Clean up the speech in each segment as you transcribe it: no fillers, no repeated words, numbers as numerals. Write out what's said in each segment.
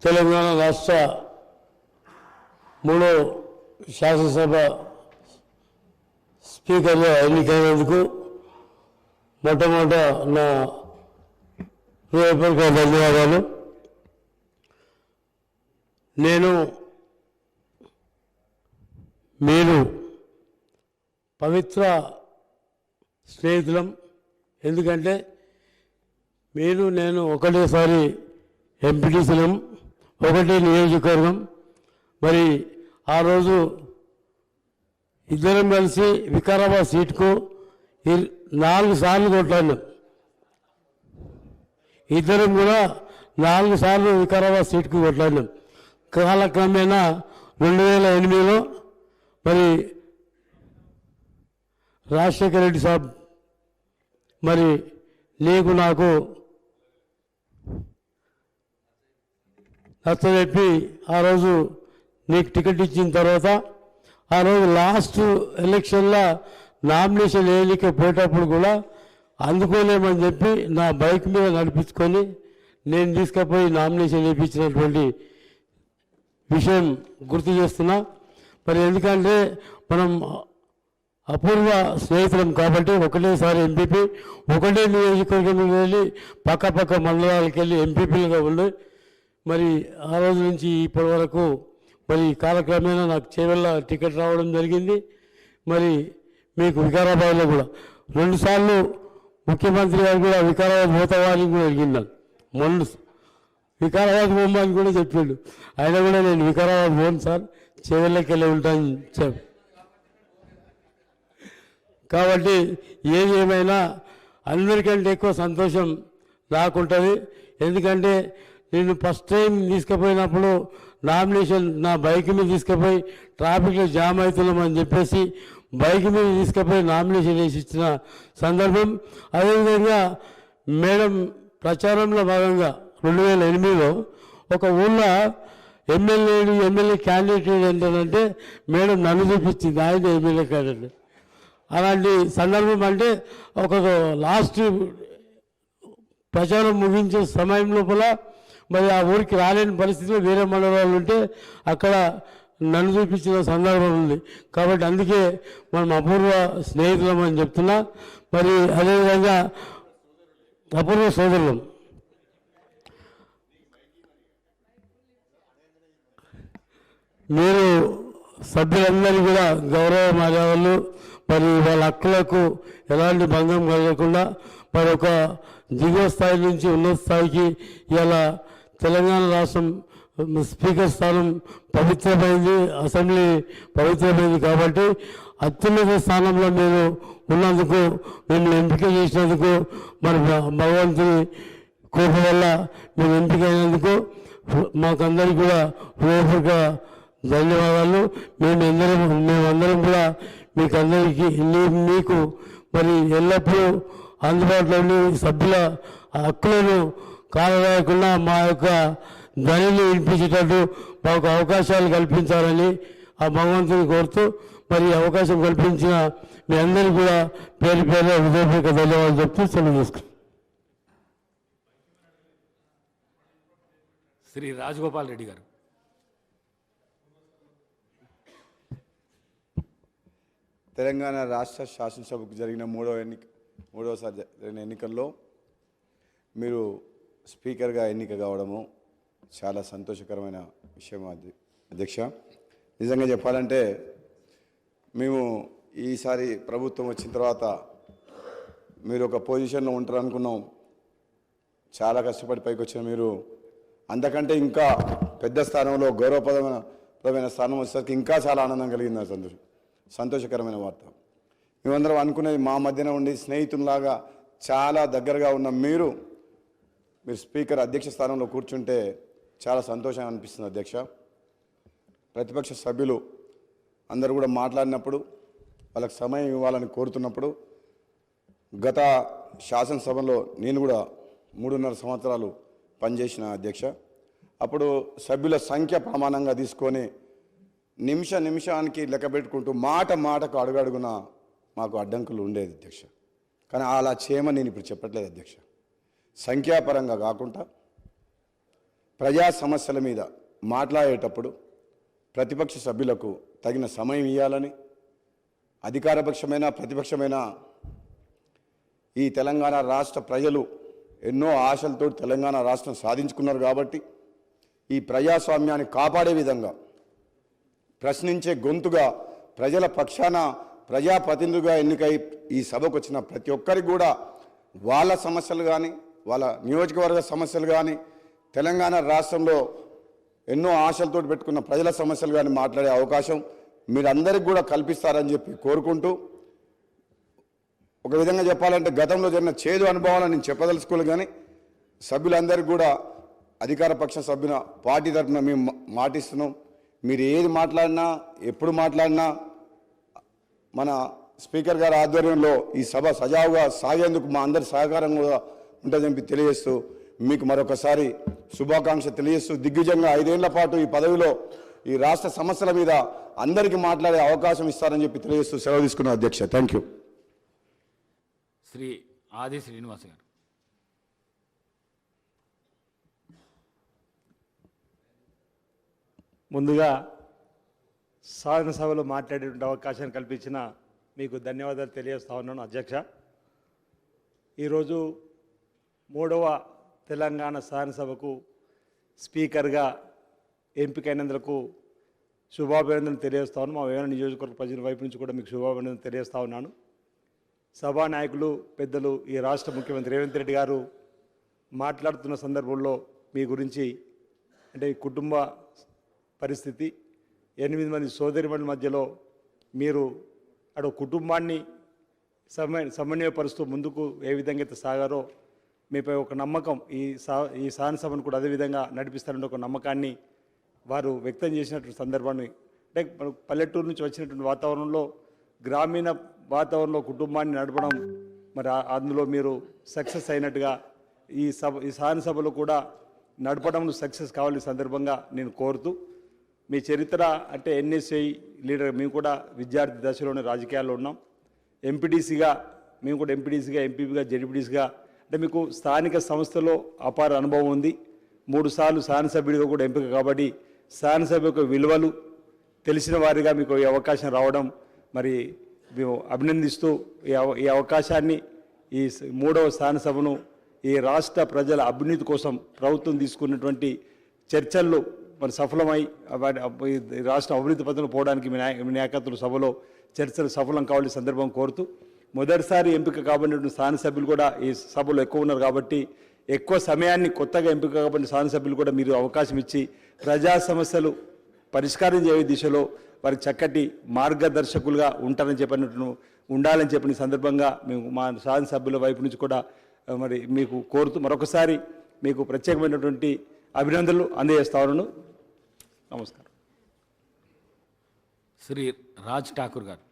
తెలంగాణ రాష్ట్ర మూడో శాసనసభ స్పీకర్గా ఎన్నికైనందుకు మొట్టమొదట నా హృదయపూర్వక ధన్యవాదాలు. మీరు పవిత్ర స్నేహితులం. ఎందుకంటే నేను ఒకటేసారి ఎంపీటీసీలం, ఒకటే నియోజకవర్గం. మరి ఆ రోజు ఇద్దరం కలిసి వికారాబాద్ సీటుకు 4 సార్లు కొట్లాను. ఇద్దరం కూడా 4 సార్లు వికారాబాద్ సీటుకు కొట్లాడినాం. కాలక్రమేణా 2008లో మరి రాజశేఖర రెడ్డి సాబ్ మరి నాకు నచ్చజెప్పి ఆ రోజు నీకు టికెట్ ఇచ్చిన తర్వాత ఆ రోజు లాస్ట్ ఎలక్షన్లో నామినేషన్ వేయలేకపోయేటప్పుడు కూడా అందుకోలేమని చెప్పి నా బైక్ మీద నడిపించుకొని నేను తీసుకుపోయి నామినేషన్ వేయించినటువంటి విషయం గుర్తు చేస్తున్నా. మరి ఎందుకంటే మనం అపూర్వ స్నేహితులం కాబట్టి ఒకటేసారి ఎంపీపీ, ఒకటే నియోజకవర్గం వెళ్ళి పక్క మండలాలకు వెళ్ళి ఎంపీపీలుగా ఉండి మరి ఆ రోజు నుంచి ఇప్పటి వరకు మరి కాలక్రమేణా నాకు చేవెళ్ళ టికెట్ రావడం జరిగింది. మరి మీకు వికారాబాద్లో కూడా 2 సార్లు ముఖ్యమంత్రి గారు కూడా వికారాబాద్ పోతావాని కూడా అడిగినాను. మొన్న వికారాబాద్ పోమని కూడా చెప్పాడు. అయినా కూడా నేను వికారాబాద్ పోను సార్, చేవెళ్ళకి వెళ్ళి ఉంటాను చెప్పి. కాబట్టి ఏది ఏమైనా అందరికంటే ఎక్కువ సంతోషం నాకుంటుంది. ఎందుకంటే నేను ఫస్ట్ టైం తీసుకుపోయినప్పుడు నామినేషన్ నా బైక్ మీద తీసుకుపోయి ట్రాఫిక్లో జామ్ అవుతున్నామని చెప్పేసి బైక్ మీద తీసుకుపోయి నామినేషన్ వేసి ఇచ్చిన సందర్భం. అదేవిధంగా మేడం ప్రచారంలో భాగంగా 2008లో ఒక ఊళ్ళో ఎమ్మెల్యే క్యాండిడేట్ ఏంటంటే మేడం నన్ను చూపించింది, ఆయన ఎమ్మెల్యే క్యాండిడేట్. అలాంటి సందర్భం అంటే ఒక లాస్ట్ ప్రచారం ముగించే సమయం లోపల మరి ఆ ఊరికి రాలేని పరిస్థితిలో వేరే మండలాలు ఉంటే అక్కడ నన్ను చూపించిన సందర్భం ఉంది. కాబట్టి అందుకే మనం అపూర్వ స్నేహితులం అని చెప్తున్నా. మరి అదేవిధంగా అపూర్వ సోదరులం. మీరు సభ్యులందరూ కూడా గౌరవ మర్యాదలు, మరి వాళ్ళ హక్కులకు ఎలాంటి భంగం కలగకుండా మరి ఒక దిగువ స్థాయి నుంచి ఉన్నత స్థాయికి ఇలా తెలంగాణ రాష్ట్రం స్పీకర్ స్థానం పవిత్రమైంది, అసెంబ్లీ పవిత్రమైంది. కాబట్టి అత్యున్నత స్థానంలో మీరు ఉన్నందుకు, మిమ్మల్ని ఎంపిక చేసినందుకు, మరి భగవంతుని కృప వల్ల మేము ఎంపిక అయినందుకు మాకందరికీ కూడా హృదయపూర్వక ధన్యవాదాలు. మేమందరం కూడా మీకు మరి ఎల్లప్పుడూ అందుబాటులో ఉండి సభ్యుల హక్కులను కాలరాయకుండా మా యొక్క ధ్వనిని వినిపించేటట్టు మాకు అవకాశాలు కల్పించాలని ఆ భగవంతుని కోరుతూ మరి అవకాశం కల్పించిన మీ అందరికీ కూడా పేరు హృదయపూర్వక ధన్యవాదాలు చెప్తూ సెలవు తీసుకుంటాం. శ్రీ రాజగోపాల్ రెడ్డి గారు. తెలంగాణ రాష్ట్ర శాసనసభకు జరిగిన మూడవసారి జరిగిన ఎన్నికల్లో మీరు స్పీకర్గా ఎన్నిక కావడము చాలా సంతోషకరమైన విషయం అధ్యక్ష. నిజంగా చెప్పాలంటే మేము ఈసారి ప్రభుత్వం వచ్చిన తర్వాత మీరు ఒక పొజిషన్లో ఉంటారు అనుకున్నాం. చాలా కష్టపడి పైకి వచ్చిన మీరు అంతకంటే ఇంకా పెద్ద స్థానంలో గౌరవప్రదమైన స్థానం వచ్చేసరికి ఇంకా చాలా ఆనందం కలిగింది. సంతోషకరమైన వార్త. మేమందరం అనుకునేది మా మధ్యన ఉండి స్నేహితుల్లాగా చాలా దగ్గరగా ఉన్న మీరు స్పీకర్ అధ్యక్ష స్థానంలో కూర్చుంటే చాలా సంతోషంగా అనిపిస్తుంది అధ్యక్ష. ప్రతిపక్ష సభ్యులు అందరూ కూడా మాట్లాడినప్పుడు వాళ్ళకి సమయం ఇవ్వాలని కోరుతున్నప్పుడు గత శాసనసభలో నేను కూడా 3.5 సంవత్సరాలు పనిచేసిన అధ్యక్ష. అప్పుడు సభ్యుల సంఖ్య ప్రమాణంగా తీసుకొని నిమిషానికి లెక్క పెట్టుకుంటూ మాటకు అడుగడుగున మాకు అడ్డంకులు ఉండేది అధ్యక్ష. కానీ అలా చేయమని నేను ఇప్పుడు చెప్పట్లేదు అధ్యక్ష. సంఖ్యాపరంగా కాకుండా ప్రజా సమస్యల మీద మాట్లాడేటప్పుడు ప్రతిపక్ష సభ్యులకు తగిన సమయం ఇవ్వాలని, అధికారపక్షమైన ప్రతిపక్షమైన ఈ తెలంగాణ రాష్ట్ర ప్రజలు ఎన్నో ఆశలతో తెలంగాణ రాష్ట్రం సాధించుకున్నారు కాబట్టి ఈ ప్రజాస్వామ్యాన్ని కాపాడే విధంగా ప్రశ్నించే గొంతుగా ప్రజల పక్షాన ప్రజాప్రతినిధులుగా ఎన్నికై ఈ సభకు వచ్చిన ప్రతి ఒక్కరికి కూడా వాళ్ళ సమస్యలు కానీ, వాళ్ళ నియోజకవర్గ సమస్యలు కానీ, తెలంగాణ రాష్ట్రంలో ఎన్నో ఆశలతో పెట్టుకున్న ప్రజల సమస్యలు కానీ మాట్లాడే అవకాశం మీరందరికీ కూడా కల్పిస్తారని చెప్పి కోరుకుంటూ, ఒక విధంగా చెప్పాలంటే గతంలో జరిగిన చేదు అనుభవాలను నేను చెప్పదలుచుకోలేదు, కానీ సభ్యులందరికీ కూడా అధికార పక్ష సభ్యుల పార్టీ తరఫున మేము మాటిస్తున్నాం. మీరు ఏది మాట్లాడినా, ఎప్పుడు మాట్లాడినా మన స్పీకర్ గారి ఆధ్వర్యంలో ఈ సభ సజావుగా సాగేందుకు మా అందరి సహకారం కూడా ఉంటుందని తెలియజేస్తూ మీకు మరొకసారి శుభాకాంక్ష తెలియజేస్తూ, దిగ్విజయంగా 5 ఏళ్ల పాటు ఈ పదవిలో ఈ రాష్ట్ర సమస్యల మీద అందరికీ మాట్లాడే అవకాశం ఇస్తారని చెప్పి తెలియజేస్తూ సెలవు తీసుకున్న అధ్యక్ష. Thank you. శ్రీ ఆది శ్రీనివాస్ గారు. ముందుగా శాసనసభలో మాట్లాడే అవకాశాన్ని కల్పించిన మీకు ధన్యవాదాలు తెలియజేస్తా ఉన్నాను అధ్యక్ష. ఈరోజు 3వ తెలంగాణ శాసనసభకు స్పీకర్గా ఎంపికైనందుకు శుభాభినందనలు తెలియజేస్తా ఉన్నాను. మా వేమన నియోజకవర్గ ప్రజల వైపు నుంచి కూడా మీకు శుభాభినందనలు తెలియజేస్తా ఉన్నాను. సభానాయకులు పెద్దలు ఈ రాష్ట్ర ముఖ్యమంత్రి రేవంత్ రెడ్డి గారు మాట్లాడుతున్న సందర్భంలో మీ గురించి అంటే కుటుంబ పరిస్థితి, 8 మంది సోదరిమణుల మధ్యలో మీరు అటు కుటుంబాన్ని సమన్వయపరుస్తూ ముందుకు ఏ విధంగా అయితే సాగారో మీపై ఒక నమ్మకం ఈ శాసనసభను కూడా అదేవిధంగా నడిపిస్తారని ఒక నమ్మకాన్ని వారు వ్యక్తం చేసినటువంటి సందర్భాన్ని, అంటే పల్లెటూరు నుంచి వచ్చినటువంటి వాతావరణంలో గ్రామీణ వాతావరణంలో కుటుంబాన్ని నడపడం, మరి అందులో మీరు సక్సెస్ అయినట్టుగా ఈ శాసనసభలో కూడా నడపడం సక్సెస్ కావాలి సందర్భంగా నేను కోరుతూ, మీ చరిత్ర అంటే ఎన్ఎస్ఐ లీడర్, మేము కూడా విద్యార్థి దశలోనే రాజకీయాల్లో ఉన్నాం. ఎంపీటీసీగా మేము కూడా ఎంపీటీసీగా, ఎంపీపీగా, జెడ్పీటీసీగా, అంటే మీకు స్థానిక సంస్థలో అపార అనుభవం ఉంది. 3 సార్లు శాసనసభ్యుడిగా కూడా ఎంపిక కాబట్టి శాసనసభ యొక్క విలువలు తెలిసిన వారిగా మీకు ఈ అవకాశం రావడం మరి మేము అభినందిస్తూ ఈ అవకాశాన్ని ఈ 3వ శాసనసభను ఈ రాష్ట్ర ప్రజల అభివృద్ధి కోసం ప్రభుత్వం తీసుకున్నటువంటి చర్చల్లో మరి సఫలమై రాష్ట్ర అభివృద్ధి పథంలో పోవడానికి మీ నాయకత్వ సభలో చర్చలు సఫలం కావాలని సందర్భం కోరుతూ, మొదటిసారి ఎంపిక కాబడినటువంటి శాసనసభ్యులు కూడా ఈ సభలో ఎక్కువ ఉన్నారు కాబట్టి ఎక్కువ సమయాన్ని కొత్తగా ఎంపిక కాబడిన శాసనసభ్యులు కూడా మీరు అవకాశం ఇచ్చి ప్రజా సమస్యలు పరిష్కారం చేయే దిశలో వారికి చక్కటి మార్గదర్శకులుగా ఉంటారని చెప్పినట్టు ఉండాలని చెప్పిన సందర్భంగా మేము మా శాసనసభ్యుల వైపు నుంచి కూడా మరి మీకు కోరుతూ మరొకసారి మీకు ప్రత్యేకమైనటువంటి అభినందనలు అందజేస్తా ఉన్నాను. నమస్కారం. శ్రీ రాజ్ ఠాకూర్ గారు.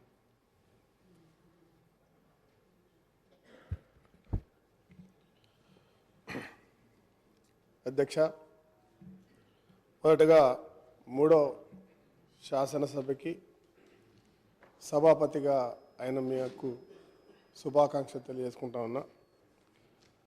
అధ్యక్ష, మొదటగా 3వ శాసనసభకి సభాపతిగా ఆయన మీకు శుభాకాంక్షలు తెలియజేసుకుంటా ఉన్నా.